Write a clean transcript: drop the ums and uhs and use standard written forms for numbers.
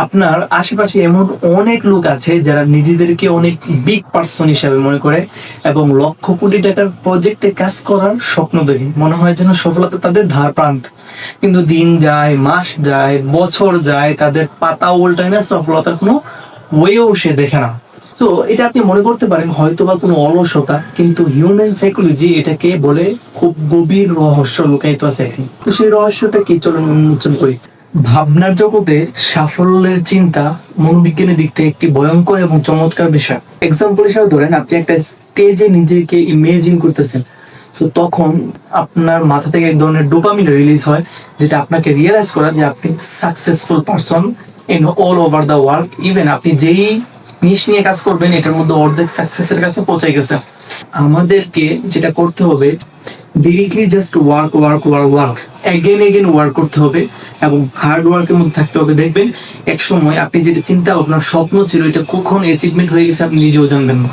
আপনার আশেপাশে এমন অনেক লোক আছে যারা নিজেদেরকে অনেক বিগ পার্সন হিসাবে মনে করে এবং লক্ষ কোটি টাকার প্রজেক্টে কাজ করার স্বপ্ন দেখে, মনে হয় যেন সফলতা তাদের ধার প্রান্ত। কিন্তু দিন যায়, মাস যায়, বছর যায়, তাদের পাতা উল্টায় না, সফলতার কোনো ওয়েও সে দেখে না। তো এটা আপনি মনে করতে পারেন হয়তো বা কোনো অলসতা, কিন্তু হিউম্যান সাইকোলজি এটাকে বলে খুব গভীর রহস্য লুকায়িত আছে এখানে। তো সেই রহস্যটা কি, চলুন উন্মোচন করি। ভাবনার জগতে সাফল্যের চিন্তা মনোবিজ্ঞানের দিক থেকে একটি ভয়ঙ্কর এবং চমৎকার বিষয়। এক্সাম্পল হিসেবে ধরেন, আপনি একটা স্টেজে নিজেকে ইমেজিন করতেছেন, তো তখন আপনার মাথা থেকে এক ধরনের ডোপামিন রিলিজ হয়, যেটা আপনাকে রিয়েলাইজ করা যে আপনি successful person in all over the world. Even আপনি যেই নিশ নিয়ে কাজ করবেন এটার মধ্যে অর্ধেক সাকসেসের কাছে পৌঁছে গেছে। আমাদেরকে যেটা করতে হবে, directly just work work work work, again again work করতে হবে এবং হার্ড ওয়ার্কের মধ্যে থাকতে হবে। দেখবেন এক সময় আপনি যেটা চিন্তা, আপনার স্বপ্ন ছিল, এটা কখন অ্যাচিভমেন্ট হয়ে গেছে আপনি নিজেও জানবেন না।